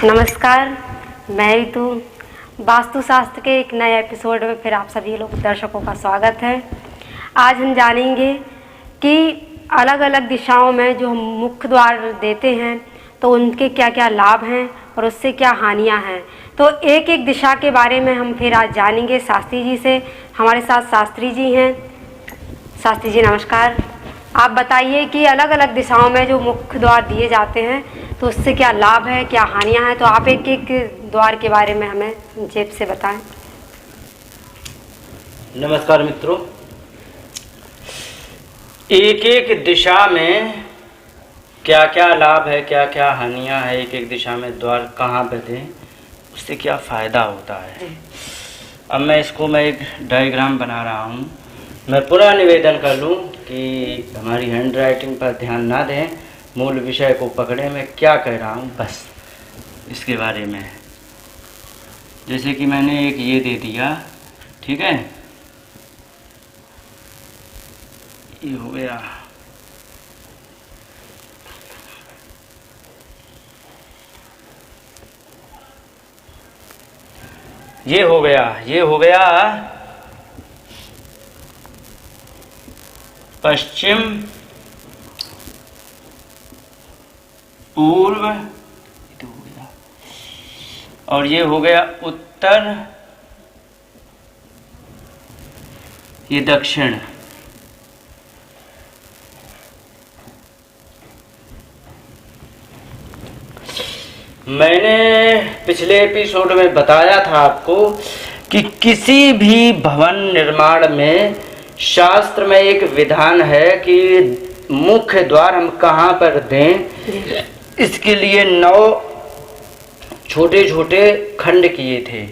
नमस्कार, मैं ऋतु। वास्तुशास्त्र के एक नए एपिसोड में फिर आप सभी लोग दर्शकों का स्वागत है। आज हम जानेंगे कि अलग अलग दिशाओं में जो हम मुख्य द्वार देते हैं तो उनके क्या क्या लाभ हैं और उससे क्या हानियां हैं। तो एक एक दिशा के बारे में हम फिर आज जानेंगे शास्त्री जी से। हमारे साथ शास्त्री जी हैं। शास्त्री जी नमस्कार। आप बताइए कि अलग अलग दिशाओं में जो मुख्य द्वार दिए जाते हैं तो उससे क्या लाभ है, क्या हानियां हैं। तो आप एक एक द्वार के बारे में हमें संक्षेप से बताएं। नमस्कार मित्रों, एक एक दिशा में क्या क्या लाभ है, क्या क्या हानियां है, एक एक दिशा में द्वार कहाँ पे दें, उससे क्या फ़ायदा होता है। अब मैं एक डायग्राम बना रहा हूँ। मैं पूरा निवेदन कर लूँ कि हमारी हैंड राइटिंग पर ध्यान ना दें, मूल विषय को पकड़े। मैं क्या कह रहा हूँ बस इसके बारे में। जैसे कि मैंने एक ये दे दिया, ठीक है, ये हो गया। ये हो गया पश्चिम पूर्व, और ये हो गया उत्तर, ये दक्षिण। मैंने पिछले एपिसोड में बताया था आपको कि किसी भी भवन निर्माण में शास्त्र में एक विधान है कि मुख्य द्वार हम कहाँ पर दें। इसके लिए 9 छोटे छोटे खंड किए थे।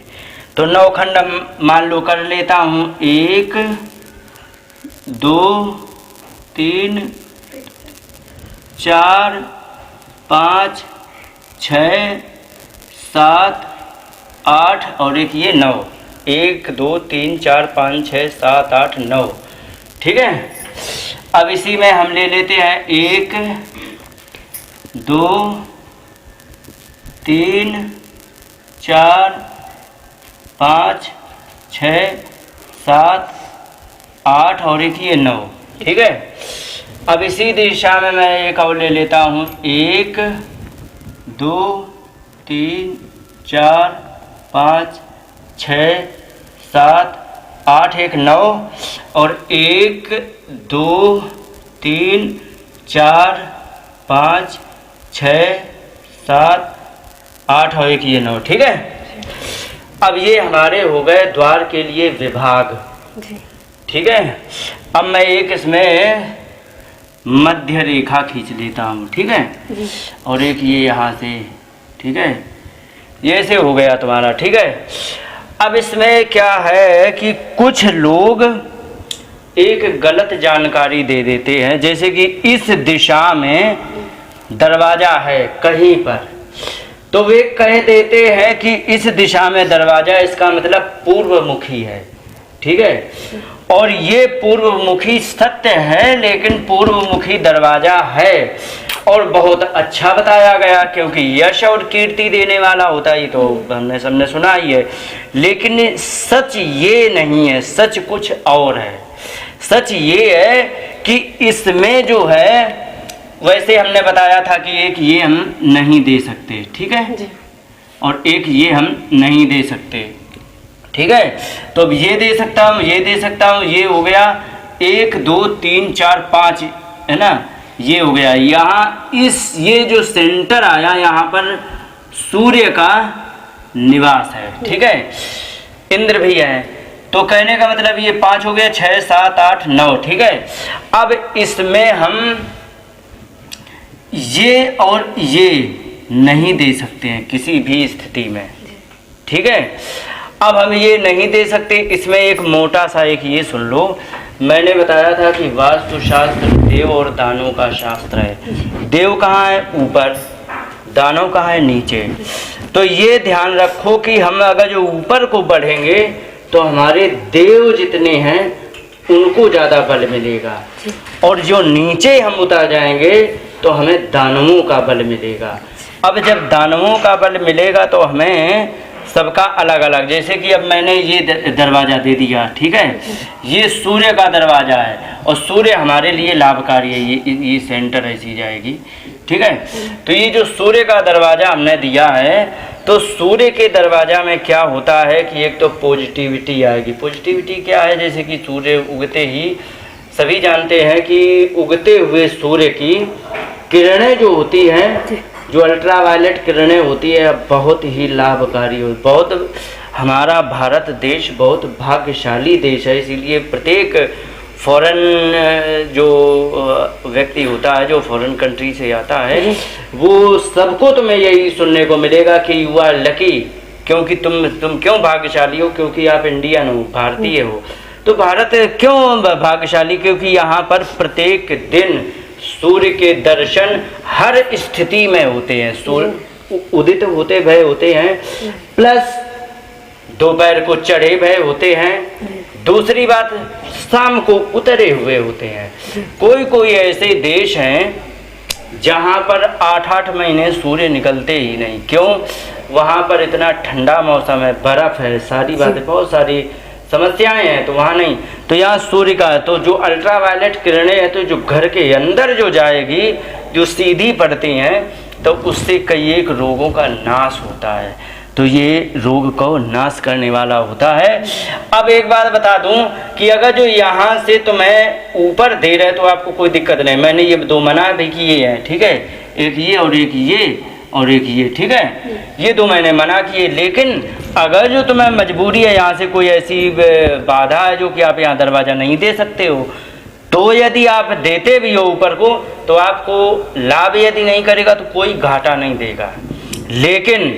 तो 9 खंड मान लो कर लेता हूँ। 1 2 3 4 5 6 7 8 और एक ये 9। 1 2 3 4 5 6 7 8 9, ठीक है। अब इसी में हम ले लेते हैं 1 2 3 4 5 6 7 8 और एक ये 9, ठीक है। अब इसी दिशा में मैं एक और ले लेता हूँ। 1 2 3 4 5 6 7 8 एक 9 और 1 2 3 4 5 6 7 8 और एक ये 9, ठीक है। अब ये हमारे हो गए द्वार के लिए विभाग, ठीक है। अब मैं एक इसमें मध्य रेखा खींच लेता हूँ, ठीक है, और एक ये यहाँ से, ठीक है, ये से हो गया तुम्हारा, ठीक है। अब इसमें क्या है कि कुछ लोग एक गलत जानकारी दे देते हैं। जैसे कि इस दिशा में दरवाजा है कहीं पर, तो वे कह देते हैं कि इस दिशा में दरवाजा, इसका मतलब पूर्वमुखी है, ठीक है। और ये पूर्वमुखी सत्य है, लेकिन पूर्वमुखी दरवाजा है और बहुत अच्छा बताया गया, क्योंकि यश और कीर्ति देने वाला होता है। तो हमने सबने सुना ही है, लेकिन सच ये नहीं है, सच कुछ और है। सच ये है कि इसमें जो है, वैसे हमने बताया था कि एक ये हम नहीं दे सकते, ठीक है, और एक ये हम नहीं दे सकते, ठीक है। तो अब ये दे सकता हूँ, ये दे सकता हूँ। ये हो गया 1 2 3 4 5, है ना, ये हो गया। यहाँ इस ये जो सेंटर आया, यहाँ पर सूर्य का निवास है, ठीक है, इंद्र भी है। तो कहने का मतलब ये 5 हो गया, 6 7 8 9, ठीक है। अब इसमें हम ये और ये नहीं दे सकते हैं किसी भी स्थिति में, ठीक है। अब हम ये नहीं दे सकते। इसमें एक मोटा सा एक ये सुन लो। मैंने बताया था कि वास्तुशास्त्र देव और दानों का शास्त्र है। देव कहाँ है? ऊपर। दानों कहाँ है? नीचे। तो ये ध्यान रखो कि हम अगर जो ऊपर को बढ़ेंगे तो हमारे देव जितने हैं उनको ज़्यादा बल मिलेगा, और जो नीचे हम उतर जाएंगे तो हमें दानवों का बल मिलेगा। अब जब दानवों का बल मिलेगा तो हमें सबका अलग अलग, जैसे कि अब मैंने ये दरवाज़ा दे दिया, ठीक है, ये सूर्य का दरवाज़ा है और सूर्य हमारे लिए लाभकारी है, ये सेंटर ऐसी जाएगी, ठीक है। तो ये जो सूर्य का दरवाज़ा हमने दिया है, तो सूर्य के दरवाज़ा में क्या होता है कि एक तो पॉजिटिविटी आएगी। पॉजिटिविटी क्या है, जैसे कि सूर्य उगते ही सभी जानते हैं कि उगते हुए सूर्य की किरणें जो होती हैं, जो अल्ट्रावायलेट किरणें होती है, बहुत ही लाभकारी हो। बहुत हमारा भारत देश बहुत भाग्यशाली देश है, इसीलिए प्रत्येक फॉरेन जो व्यक्ति होता है, जो फॉरेन कंट्री से आता है, वो सबको तुम्हें यही सुनने को मिलेगा कि यू आर लकी, क्योंकि तुम क्यों भाग्यशाली हो, क्योंकि आप इंडियन हो, भारतीय हो। तो भारत क्यों भाग्यशाली, क्योंकि यहाँ पर प्रत्येक दिन सूर्य के दर्शन हर स्थिति में होते हैं। सूर्य उदित होते भय होते हैं, प्लस दोपहर को चढ़े भय होते हैं, दूसरी बात शाम को उतरे हुए होते हैं। कोई कोई ऐसे देश हैं जहाँ पर 8-8 महीने सूर्य निकलते ही नहीं। क्यों? वहाँ पर इतना ठंडा मौसम है, बर्फ है, सारी बातें, बहुत सारी समस्याएं हैं, तो वहाँ नहीं। तो यहाँ सूर्य का है, तो जो अल्ट्रावायलेट किरणें हैं, तो जो घर के अंदर जो जाएगी, जो सीधी पड़ती हैं, तो उससे कई एक रोगों का नाश होता है। तो ये रोग को नाश करने वाला होता है। अब एक बात बता दूं कि अगर जो यहाँ से तुम्हें ऊपर दे रहे तो आपको कोई दिक्कत नहीं। मैंने ये 2 मना भी किए हैं, ठीक है, एक ये और एक ये और एक ये, ठीक है, ये 2 मैंने मना किए। लेकिन अगर जो तुम्हें मजबूरी है, यहाँ से कोई ऐसी बाधा है जो कि आप यहाँ दरवाज़ा नहीं दे सकते हो, तो यदि आप देते भी हो ऊपर को, तो आपको लाभ यदि नहीं करेगा तो कोई घाटा नहीं देगा। लेकिन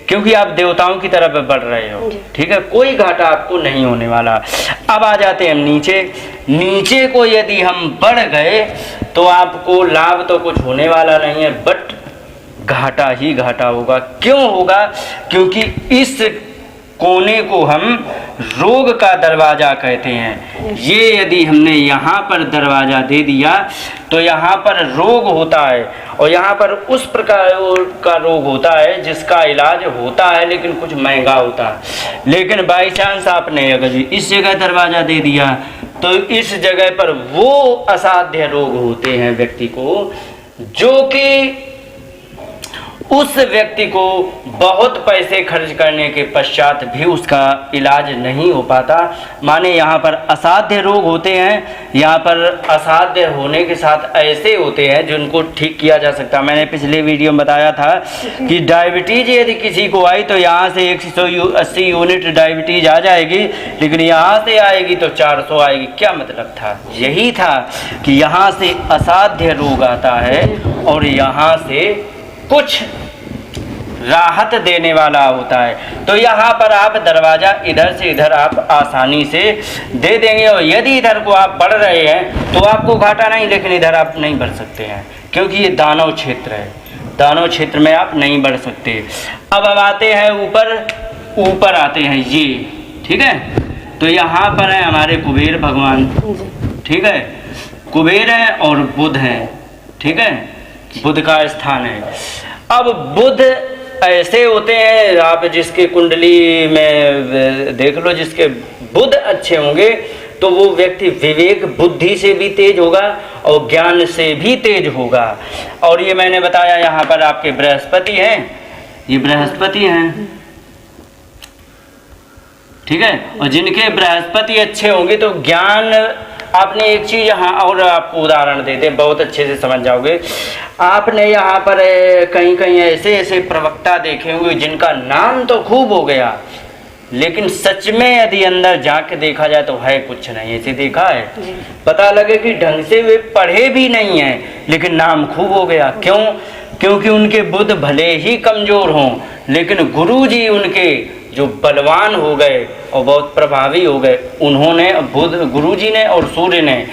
क्योंकि आप देवताओं की तरफ बढ़ रहे हो, ठीक है, कोई घाटा आपको नहीं होने वाला। अब आ जाते हैं नीचे। नीचे को यदि हम बढ़ गए तो आपको लाभ तो कुछ होने वाला नहीं है, बट घाटा ही घाटा होगा। क्यों होगा? क्योंकि इस कोने को हम रोग का दरवाज़ा कहते हैं। ये यदि हमने यहाँ पर दरवाज़ा दे दिया तो यहाँ पर रोग होता है, और यहाँ पर उस प्रकार का रोग होता है जिसका इलाज होता है लेकिन कुछ महंगा होता है। लेकिन बाई चांस आपने अगर इस जगह दरवाज़ा दे दिया तो इस जगह पर वो असाध्य रोग होते हैं व्यक्ति को, जो कि उस व्यक्ति को बहुत पैसे खर्च करने के पश्चात भी उसका इलाज नहीं हो पाता। माने यहाँ पर असाध्य रोग होते हैं, यहाँ पर असाध्य होने के साथ ऐसे होते हैं जिनको ठीक किया जा सकता है। मैंने पिछले वीडियो में बताया था कि डायबिटीज यदि किसी को आई तो यहाँ से 180 यूनिट डायबिटीज आ जाएगी, लेकिन यहाँ से आएगी तो 400 आएगी। क्या मतलब था? यही था कि यहाँ से असाध्य रोग आता है और यहाँ से कुछ राहत देने वाला होता है। तो यहाँ पर आप दरवाज़ा इधर से इधर आप आसानी से दे देंगे, और यदि इधर को आप बढ़ रहे हैं तो आपको घाटा नहीं, लेकिन इधर आप नहीं बढ़ सकते हैं क्योंकि ये दानव क्षेत्र है। दानव क्षेत्र में आप नहीं बढ़ सकते। अब हम आते हैं ऊपर आते हैं ये, ठीक है। तो यहाँ पर है हमारे कुबेर भगवान, ठीक है, कुबेर है और बुध है, ठीक है, बुध का स्थान है। अब बुध ऐसे होते हैं, आप जिसके कुंडली में देख लो, जिसके बुध अच्छे होंगे तो वो व्यक्ति विवेक बुद्धि से भी तेज होगा और ज्ञान से भी तेज होगा। और ये मैंने बताया यहाँ पर आपके बृहस्पति हैं, ये बृहस्पति हैं, ठीक है। और जिनके बृहस्पति अच्छे होंगे तो ज्ञान, आपने एक चीज़ यहाँ और आपको उदाहरण देते हैं, बहुत अच्छे से समझ जाओगे। आपने यहाँ पर कहीं कहीं ऐसे ऐसे प्रवक्ता देखे होंगे जिनका नाम तो खूब हो गया, लेकिन सच में यदि अंदर जाके देखा जाए तो है कुछ नहीं। ऐसे देखा है, पता लगे कि ढंग से वे पढ़े भी नहीं हैं लेकिन नाम खूब हो गया। क्यों? क्योंकि उनके बुध भले ही कमज़ोर हों, लेकिन गुरु जी उनके जो बलवान हो गए और बहुत प्रभावी हो गए। उन्होंने, बुध गुरुजी ने और सूर्य ने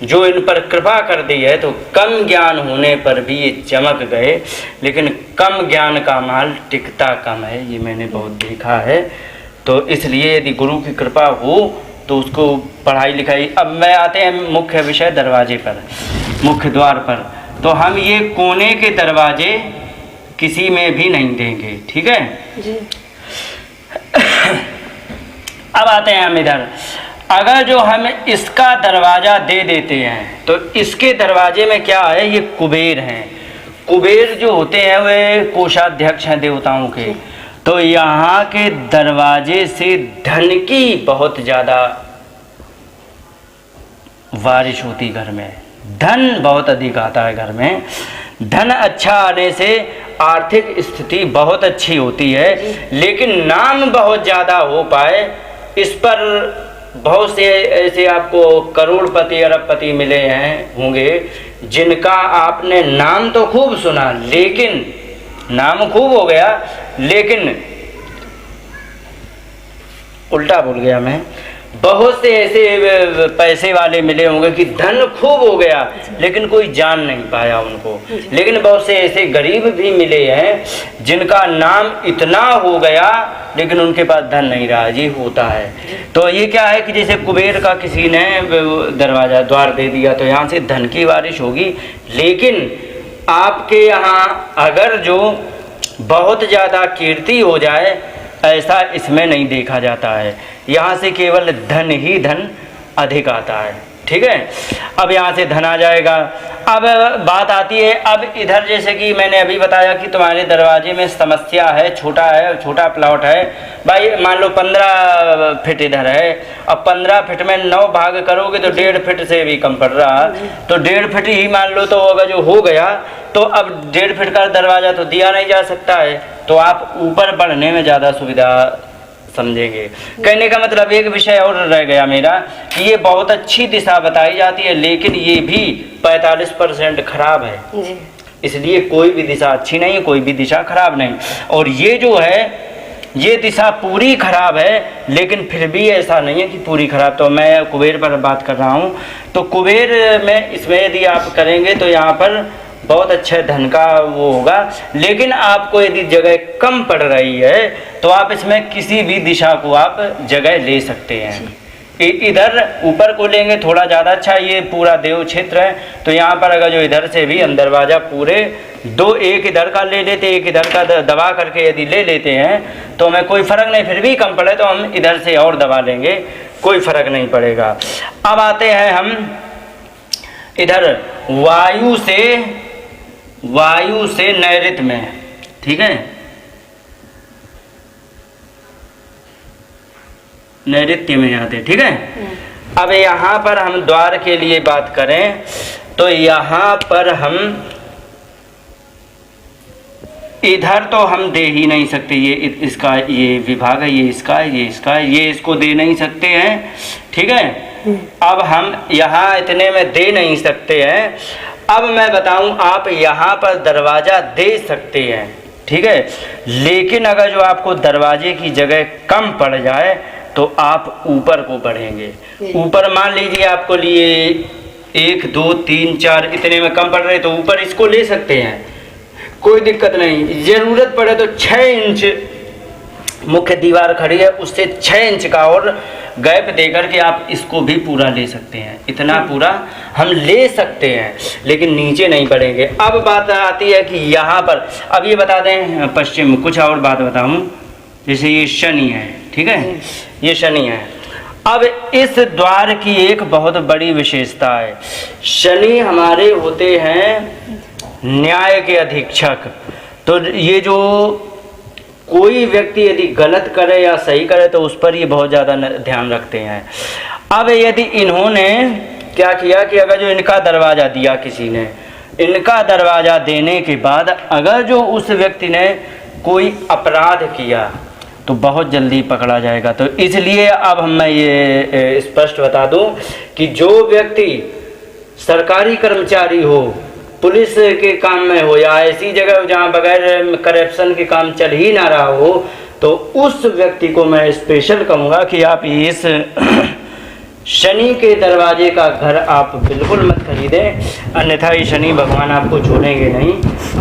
जो इन पर कृपा कर दी है, तो कम ज्ञान होने पर भी ये चमक गए। लेकिन कम ज्ञान का माल टिकता कम है, ये मैंने बहुत देखा है। तो इसलिए यदि गुरु की कृपा हो तो उसको पढ़ाई लिखाई। अब मैं आते हैं मुख्य विषय, दरवाजे पर, मुख्य द्वार पर। तो हम ये कोने के दरवाजे किसी में भी नहीं देंगे। ठीक है जी। अब आते हैं हम इधर। अगर जो हम इसका दरवाज़ा दे देते हैं तो इसके दरवाजे में क्या है, ये कुबेर हैं। कुबेर जो होते हैं वे कोषाध्यक्ष हैं देवताओं के। तो यहाँ के दरवाजे से धन की बहुत ज़्यादा बारिश होती, घर में धन बहुत अधिक आता है। घर में धन अच्छा आने से आर्थिक स्थिति बहुत अच्छी होती है, लेकिन नाम बहुत ज़्यादा हो पाए, इस पर बहुत से ऐसे आपको करोड़पति अरबपति मिले हैं होंगे जिनका आपने नाम तो खूब सुना, लेकिन नाम खूब हो गया, लेकिन उल्टा बोल गया मैं, बहुत से ऐसे पैसे वाले मिले होंगे कि धन खूब हो गया लेकिन कोई जान नहीं पाया उनको। लेकिन बहुत से ऐसे गरीब भी मिले हैं जिनका नाम इतना हो गया लेकिन उनके पास धन नहीं रहा। ये होता है। तो ये क्या है कि जैसे कुबेर का किसी ने दरवाज़ा द्वार दे दिया तो यहाँ से धन की बारिश होगी, लेकिन आपके यहाँ अगर जो बहुत ज़्यादा कीर्ति हो जाए ऐसा इसमें नहीं देखा जाता है। यहाँ से केवल धन ही धन अधिक आता है। ठीक है, अब यहाँ से धन आ जाएगा। अब बात आती है, अब इधर जैसे कि मैंने अभी बताया कि तुम्हारे दरवाजे में समस्या है, छोटा प्लॉट है भाई, मान लो 15 फीट इधर है। अब 15 फीट में 9 भाग करोगे तो 1.5 फीट से भी कम पड़ रहा, तो 1.5 फीट ही मान लो। तो अगर जो हो गया तो अब 1.5 फीट का दरवाज़ा तो दिया नहीं जा सकता है, तो आप ऊपर बढ़ने में ज़्यादा सुविधा समझेंगे। कहने का मतलब एक विषय और रह गया मेरा कि ये बहुत अच्छी दिशा बताई जाती है, लेकिन ये भी 45% खराब है जी। इसलिए कोई भी दिशा अच्छी नहीं है, कोई भी दिशा खराब नहीं। और ये जो है ये दिशा पूरी खराब है, लेकिन फिर भी ऐसा नहीं है कि पूरी खराब। तो मैं कुबेर पर बात कर रहा हूँ। तो कुबेर में इसमें यदि आप करेंगे तो यहाँ पर बहुत अच्छे धन का वो होगा, लेकिन आपको यदि जगह कम पड़ रही है तो आप इसमें किसी भी दिशा को आप जगह ले सकते हैं। इधर ऊपर को लेंगे थोड़ा ज़्यादा अच्छा, ये पूरा देव क्षेत्र है, तो यहाँ पर अगर जो इधर से भी दरवाज़ा पूरे दो, एक इधर का ले लेते, एक इधर का दबा करके यदि ले लेते हैं तो हमें कोई फ़र्क नहीं, फिर भी कम पड़े तो हम इधर से और दबा लेंगे, कोई फ़र्क नहीं पड़ेगा। अब आते हैं हम इधर वायु से नैऋत्य में। ठीक है, नैऋत्य में आते। ठीक है, अब यहाँ पर हम द्वार के लिए बात करें तो यहाँ पर हम इधर तो हम दे ही नहीं सकते, ये इसका ये विभाग है, ये इसका है, ये इसका है, ये इसको दे नहीं सकते हैं। ठीक है, अब हम यहाँ इतने में दे नहीं सकते हैं। अब मैं बताऊं, आप यहाँ पर दरवाज़ा दे सकते हैं। ठीक है, लेकिन अगर जो आपको दरवाजे की जगह कम पड़ जाए तो आप ऊपर को बढ़ेंगे। ऊपर मान लीजिए आपको लिए 1 2 3 4 इतने में कम पड़ रहे तो ऊपर इसको ले सकते हैं, कोई दिक्कत नहीं। ज़रूरत पड़े तो 6 इंच मुख्य दीवार खड़ी है, उससे 6 इंच का और गैप देकर के आप इसको भी पूरा ले सकते हैं। इतना पूरा हम ले सकते हैं, लेकिन नीचे नहीं पड़ेंगे। अब बात आती है कि यहाँ पर, अब ये बता दें पश्चिम, कुछ और बात बताऊँ, जैसे ये शनि है। ठीक है, ये शनि है। अब इस द्वार की एक बहुत बड़ी विशेषता है, शनि हमारे होते हैं न्याय के अधीक्षक। तो ये जो कोई व्यक्ति यदि गलत करे या सही करे तो उस पर ये बहुत ज़्यादा ध्यान रखते हैं। अब यदि इन्होंने क्या किया कि अगर जो इनका दरवाज़ा दिया किसी ने, इनका दरवाज़ा देने के बाद अगर जो उस व्यक्ति ने कोई अपराध किया तो बहुत जल्दी पकड़ा जाएगा। तो इसलिए अब मैं ये स्पष्ट बता दूं कि जो व्यक्ति सरकारी कर्मचारी हो, पुलिस के काम में हो या ऐसी जगह जहाँ बगैर करप्शन के काम चल ही ना रहा हो, तो उस व्यक्ति को मैं स्पेशल कहूँगा कि आप इस शनि के दरवाजे का घर आप बिल्कुल मत खरीदें, अन्यथा ये शनि भगवान आपको छोड़ेंगे नहीं।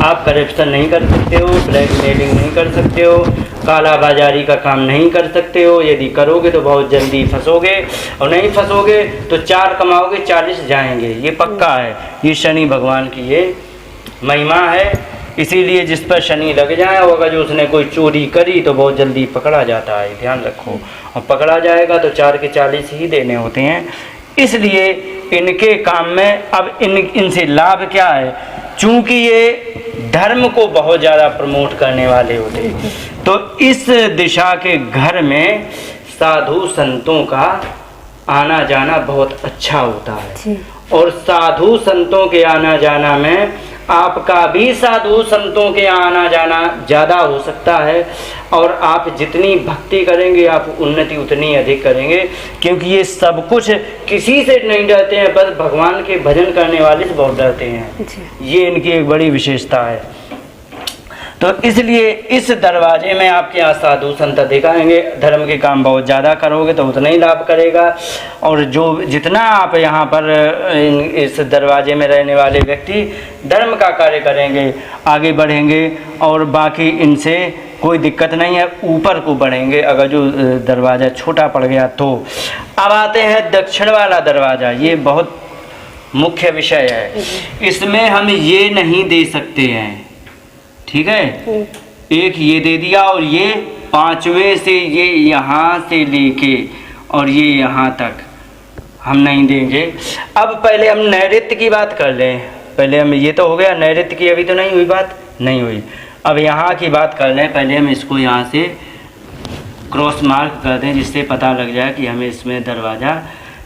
आप करप्शन नहीं कर सकते हो, ब्लैकमेलिंग नहीं कर सकते हो, काला बाजारी का काम नहीं कर सकते हो। यदि करोगे तो बहुत जल्दी फंसोगे, और नहीं फंसोगे तो 4 कमाओगे 40 जाएंगे, ये पक्का है। ये शनि भगवान की ये महिमा है, इसीलिए जिस पर शनि लग जाए और अगर जो उसने कोई चोरी करी तो बहुत जल्दी पकड़ा जाता है, ध्यान रखो। और पकड़ा जाएगा तो 4 के 40 ही देने होते हैं। इसलिए इनके काम में अब इनसे लाभ क्या है, चूंकि ये धर्म को बहुत ज़्यादा प्रमोट करने वाले होते हैं, तो इस दिशा के घर में साधु संतों का आना जाना बहुत अच्छा होता है। और साधु संतों के आना जाना में आपका भी साधु संतों के आना जाना ज़्यादा हो सकता है। और आप जितनी भक्ति करेंगे आप उन्नति उतनी अधिक करेंगे, क्योंकि ये सब कुछ किसी से नहीं डरते हैं, बस भगवान के भजन करने वाले से बहुत डरते हैं। ये इनकी एक बड़ी विशेषता है। तो इसलिए इस दरवाजे में आपके यहाँ साधु संत दिखाएंगे। धर्म के काम बहुत ज़्यादा करोगे तो उतना ही लाभ करेगा। और जो जितना आप यहाँ पर इस दरवाजे में रहने वाले व्यक्ति धर्म का कार्य करेंगे, आगे बढ़ेंगे और बाकी इनसे कोई दिक्कत नहीं है, ऊपर को बढ़ेंगे। अगर जो दरवाज़ा छोटा पड़ गया तो अब आते हैं दक्षिण वाला दरवाज़ा। ये बहुत मुख्य विषय है, इसमें हम ये नहीं दे सकते हैं, ठीक है। एक ये दे दिया और ये 5वें से ये यहाँ से लेके और ये यहाँ तक हम नहीं देंगे। अब पहले हम नैऋत्य की बात कर लें। पहले हम ये तो हो गया, नैऋत्य की अभी तो नहीं हुई बात, नहीं हुई। अब यहाँ की बात कर लें। पहले हम इसको यहाँ से क्रॉस मार्क कर दें, जिससे पता लग जाए कि हमें इसमें दरवाज़ा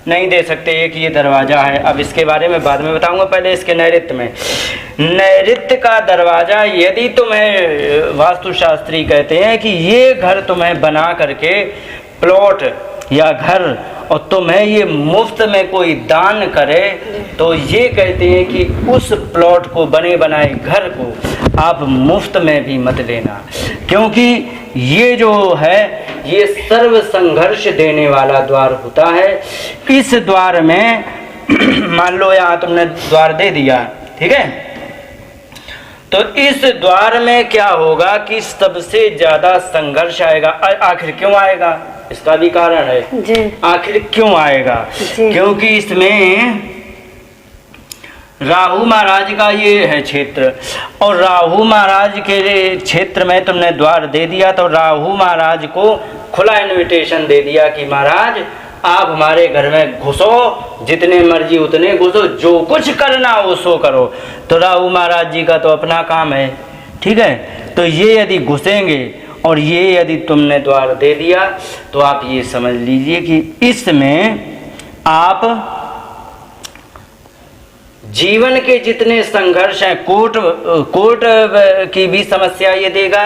नहीं दे सकते। एक ये दरवाज़ा है, अब इसके बारे में बाद में बताऊंगा। पहले इसके नैऋत्य में, नैऋत्य का दरवाज़ा यदि तुम्हें वास्तुशास्त्री कहते हैं कि ये घर तुम्हें बना करके प्लॉट या घर और तुम्हें ये मुफ्त में कोई दान करे, तो ये कहते हैं कि उस प्लॉट को, बने बनाए घर को आप मुफ्त में भी मत लेना, क्योंकि ये जो है ये सर्व संघर्ष देने वाला द्वार होता है। इस द्वार में मान लो यहाँ तुमने द्वार दे दिया, ठीक है, तो इस द्वार में क्या होगा कि सबसे ज्यादा संघर्ष आएगा। आखिर क्यों आएगा, इसका भी कारण है। आखिर क्यों आएगा, क्योंकि इसमें राहु महाराज का ये है क्षेत्र, और राहु महाराज के क्षेत्र में तुमने द्वार दे दिया तो राहु महाराज को खुला इनविटेशन दे दिया कि महाराज आप हमारे घर में घुसो, जितने मर्जी उतने घुसो, जो कुछ करना हो सो करो। तो राहु महाराज जी का तो अपना काम है, ठीक है। तो ये यदि घुसेंगे और ये यदि तुमने द्वार दे दिया तो आप ये समझ लीजिए कि इसमें आप जीवन के जितने संघर्ष हैं, कोर्ट की भी समस्या ये देगा,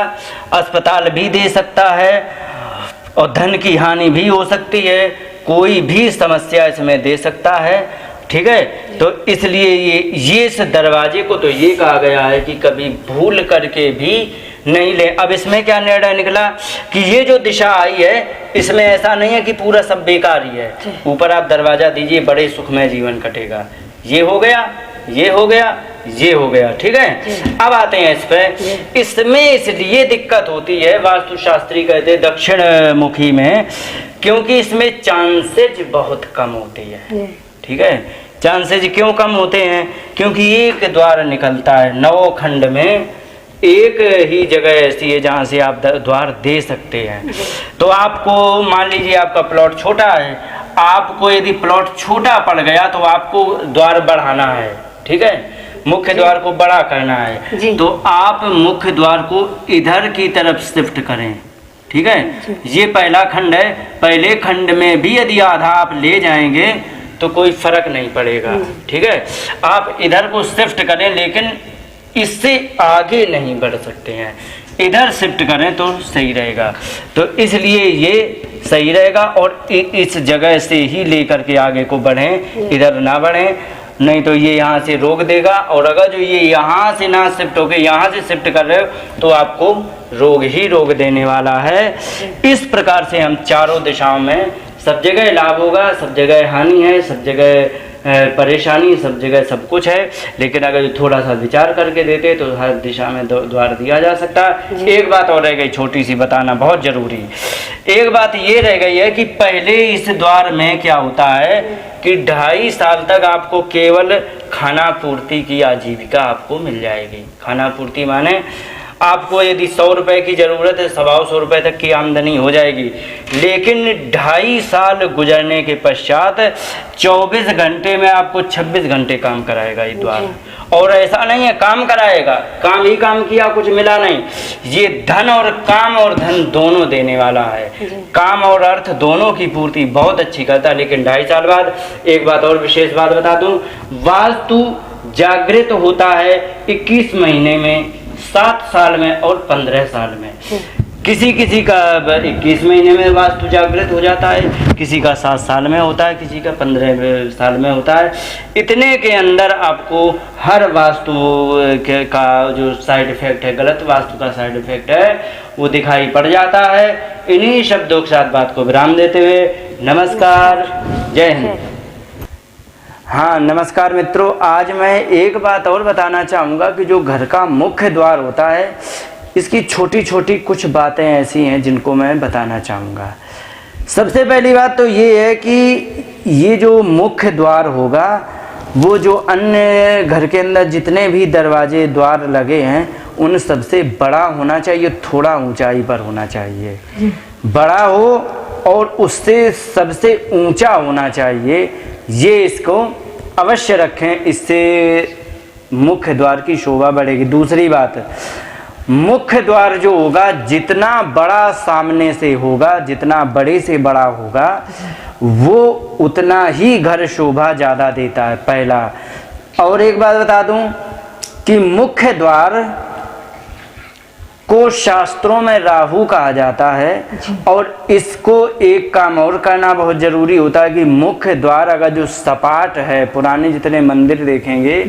अस्पताल भी दे सकता है और धन की हानि भी हो सकती है, कोई भी समस्या इसमें दे सकता है, ठीक है। तो इसलिए ये इस दरवाजे को तो ये कहा गया है कि कभी भूल करके भी नहीं ले। अब इसमें क्या निर्णय निकला कि ये जो दिशा आई है इसमें ऐसा नहीं है कि पूरा सब बेकार ही है। ऊपर आप दरवाजा दीजिए, बड़े सुखमय जीवन कटेगा। ये हो गया, ये हो गया, ये हो गया, ठीक है। अब आते हैं इस पे। इसमें इसलिए दिक्कत होती है, वास्तुशास्त्री कहते हैं दक्षिण मुखी में, क्योंकि इसमें चांसेज बहुत कम होती है, ठीक है। चांसेज क्यों कम होते हैं, क्योंकि एक द्वार निकलता है 9 खंड में, एक ही जगह ऐसी है जहाँ से आप द्वार दे सकते हैं। तो आपको मान लीजिए आपका प्लॉट छोटा है, आपको यदि प्लॉट छोटा पड़ गया तो आपको द्वार बढ़ाना है, ठीक है, मुख्य द्वार को बड़ा करना है, तो आप मुख्य द्वार को इधर की तरफ शिफ्ट करें, ठीक है। ये पहला खंड है, पहले खंड में भी यदि आधा आप ले जाएंगे तो कोई फर्क नहीं पड़ेगा, ठीक है। आप इधर को शिफ्ट करें, लेकिन इससे आगे नहीं बढ़ सकते हैं, इधर शिफ्ट करें तो सही रहेगा। तो इसलिए ये सही रहेगा और इस जगह से ही लेकर के आगे को बढ़ें, इधर ना बढ़ें, नहीं तो ये यहाँ से रोक देगा। और अगर जो ये यहाँ से ना शिफ्ट होके यहाँ से शिफ्ट कर रहे हो तो आपको रोग ही रोग देने वाला है। इस प्रकार से हम चारों दिशाओं में सब जगह लाभ होगा, सब जगह हानि है, सब जगह परेशानी सब जगह सब कुछ है, लेकिन अगर थोड़ा सा विचार करके देते तो हर दिशा में द्वार दिया जा सकता है। एक बात और रह गई छोटी सी, बताना बहुत ज़रूरी। एक बात ये रह गई है कि पहले इस द्वार में क्या होता है कि 2.5 साल तक आपको केवल खाना पूर्ति की आजीविका आपको मिल जाएगी। खाना पूर्ति माने आपको यदि 100 रुपये की ज़रूरत है, 125 रुपये तक की आमदनी हो जाएगी। लेकिन 2.5 साल गुजरने के पश्चात 24 घंटे में आपको 26 घंटे काम कराएगा ये द्वार। और ऐसा नहीं है काम कराएगा, काम ही काम किया कुछ मिला नहीं, ये धन और धन दोनों देने वाला है। काम और अर्थ दोनों की पूर्ति बहुत अच्छी करता है। लेकिन 2.5 साल बाद एक बात और विशेष बात बता दूं, वास्तु जागृत होता है 21 महीने में, 7 साल में और 15 साल में। किसी का 21 महीने में वास्तु जागृत हो जाता है, किसी का 7 साल में होता है, किसी का 15 साल में होता है। इतने के अंदर आपको हर वास्तु का जो साइड इफेक्ट है, गलत वास्तु का साइड इफेक्ट है, वो दिखाई पड़ जाता है। इन्हीं शब्दों के साथ बात को विराम देते हुए नमस्कार, जय हिंद। हाँ नमस्कार मित्रों, आज मैं एक बात और बताना चाहूँगा कि जो घर का मुख्य द्वार होता है, इसकी छोटी छोटी कुछ बातें ऐसी हैं जिनको मैं बताना चाहूँगा। सबसे पहली बात तो ये है कि ये जो मुख्य द्वार होगा, वो जो अन्य घर के अंदर जितने भी दरवाजे द्वार लगे हैं, उन सबसे बड़ा होना चाहिए, थोड़ा ऊंचाई पर होना चाहिए, बड़ा हो और उससे सबसे ऊंचा होना चाहिए। ये इसको अवश्य रखें, इससे मुख्य द्वार की शोभा बढ़ेगी। दूसरी बात, मुख्य द्वार जो होगा जितना बड़ा सामने से होगा, जितना बड़े से बड़ा होगा, वो उतना ही घर शोभा ज़्यादा देता है, पहला। और एक बात बता दूं कि मुख्य द्वार को शास्त्रों में राहु कहा जाता है। और इसको एक काम और करना बहुत जरूरी होता है कि मुख्य द्वार अगर जो सपाट है, पुराने जितने मंदिर देखेंगे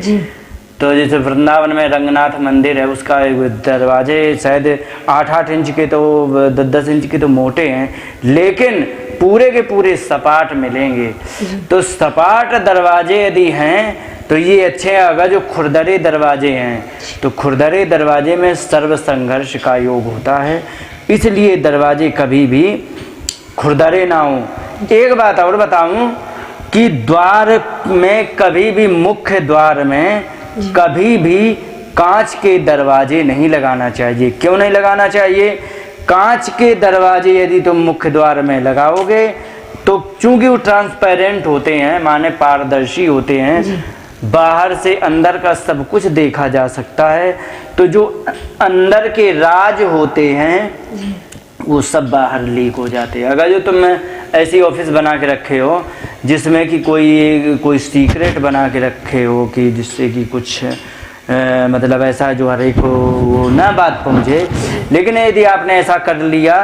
तो जैसे वृंदावन में रंगनाथ मंदिर है, उसका दरवाजे शायद 8-8 इंच के तो 10-10 इंच के तो मोटे हैं, लेकिन पूरे के पूरे सपाट मिलेंगे। तो सपाट दरवाजे यदि हैं तो ये अच्छे हैं। अगर जो खुरदरे दरवाजे हैं तो खुरदरे दरवाजे में सर्व संघर्ष का योग होता है, इसलिए दरवाजे कभी भी खुरदरे ना हो। एक बात और बताऊं कि द्वार में कभी भी, मुख्य द्वार में कभी भी कांच के दरवाजे नहीं लगाना चाहिए। क्यों नहीं लगाना चाहिए? कांच के दरवाजे यदि तुम मुख्य द्वार में लगाओगे तो चूंकि वो ट्रांसपेरेंट होते हैं, माने पारदर्शी होते हैं, बाहर से अंदर का सब कुछ देखा जा सकता है, तो जो अंदर के राज होते हैं वो सब बाहर लीक हो जाते हैं। अगर जो तुम ऐसी ऑफिस बना के रखे हो जिसमें कि कोई सीक्रेट बना के रखे हो कि जिससे कि कुछ मतलब ऐसा जो हर एक को वो ना बात पहुँचे, लेकिन यदि आपने ऐसा कर लिया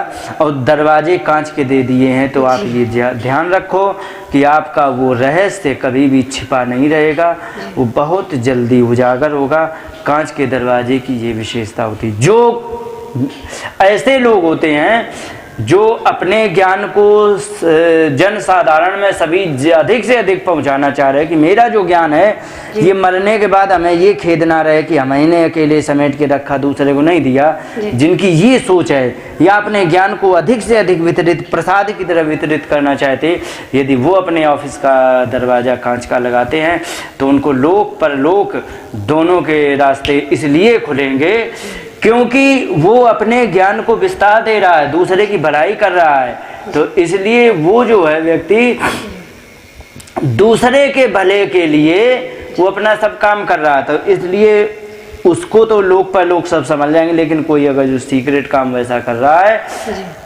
और दरवाजे कांच के दे दिए हैं तो आप ये ध्यान रखो कि आपका वो रहस्य कभी भी छिपा नहीं रहेगा, वो बहुत जल्दी उजागर होगा। कांच के दरवाजे की ये विशेषता होती है। जो ऐसे लोग होते हैं जो अपने ज्ञान को जन साधारण में सभी अधिक से अधिक पहुंचाना चाह रहे हैं कि मेरा जो ज्ञान है ये मरने के बाद हमें ये खेद ना रहे कि हमने अकेले समेट के रखा, दूसरे को नहीं दिया। जिनकी ये सोच है या अपने ज्ञान को अधिक से अधिक वितरित, प्रसाद की तरह वितरित करना चाहते, यदि वो अपने ऑफिस का दरवाज़ा कांच का लगाते हैं तो उनको लोक परलोक दोनों के रास्ते इसलिए खुलेंगे क्योंकि वो अपने ज्ञान को विस्तार दे रहा है, दूसरे की भलाई कर रहा है। तो इसलिए वो जो है व्यक्ति दूसरे के भले के लिए वो अपना सब काम कर रहा है, तो इसलिए उसको तो लोग पर लोग सब समझ जाएंगे। लेकिन कोई अगर जो सीक्रेट काम वैसा कर रहा है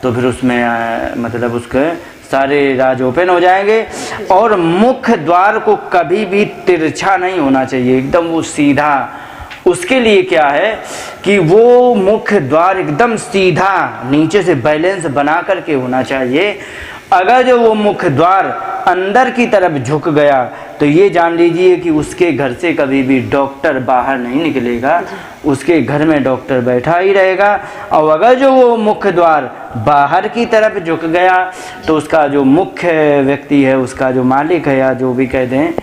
तो फिर उसमें मतलब उसके सारे राज ओपन हो जाएंगे। और मुख्य द्वार को कभी भी तिरछा नहीं होना चाहिए, एकदम वो सीधा। उसके लिए क्या है कि वो मुख्य द्वार एकदम सीधा नीचे से बैलेंस बना करके होना चाहिए। अगर जो वो मुख्य द्वार अंदर की तरफ झुक गया तो ये जान लीजिए कि उसके घर से कभी भी डॉक्टर बाहर नहीं निकलेगा, उसके घर में डॉक्टर बैठा ही रहेगा। और अगर जो वो मुख्य द्वार बाहर की तरफ झुक गया तो उसका जो मुख्य व्यक्ति है, उसका जो मालिक है या जो भी कह दें,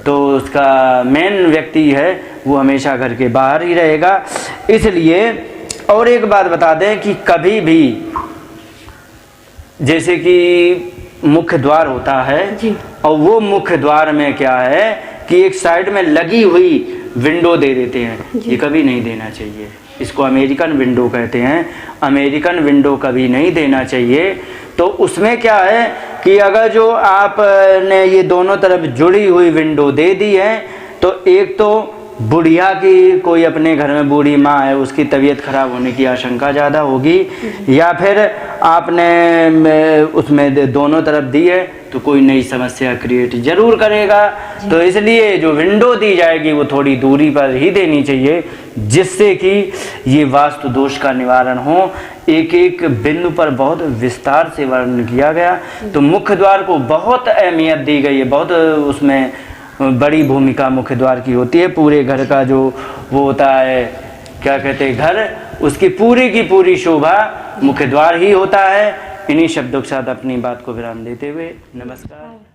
तो उसका मेन व्यक्ति है वो हमेशा घर के बाहर ही रहेगा। इसलिए और एक बात बता दें कि कभी भी जैसे कि मुख्य द्वार होता है जी। और वो मुख्य द्वार में क्या है कि एक साइड में लगी हुई विंडो दे देते हैं, ये कभी नहीं देना चाहिए। इसको अमेरिकन विंडो कहते हैं। अमेरिकन विंडो कभी नहीं देना चाहिए। तो उसमें क्या है कि अगर जो आपने ये दोनों तरफ जुड़ी हुई विंडो दे दी है तो एक तो बुढ़िया की, कोई अपने घर में बूढ़ी माँ है उसकी तबीयत खराब होने की आशंका ज़्यादा होगी, या फिर आपने उसमें दोनों तरफ दी है तो कोई नई समस्या क्रिएट जरूर करेगा। तो इसलिए जो विंडो दी जाएगी वो थोड़ी दूरी पर ही देनी चाहिए, जिससे कि ये वास्तु दोष का निवारण हो। एक एक बिंदु पर बहुत विस्तार से वर्णन किया गया। तो मुख्य द्वार को बहुत अहमियत दी गई है, बहुत उसमें बड़ी भूमिका मुख्य द्वार की होती है। पूरे घर का जो वो होता है, क्या कहते हैं, घर, उसकी पूरी की पूरी शोभा मुख्य द्वार ही होता है। इन्हीं शब्दों के साथ अपनी बात को विराम देते हुए नमस्कार।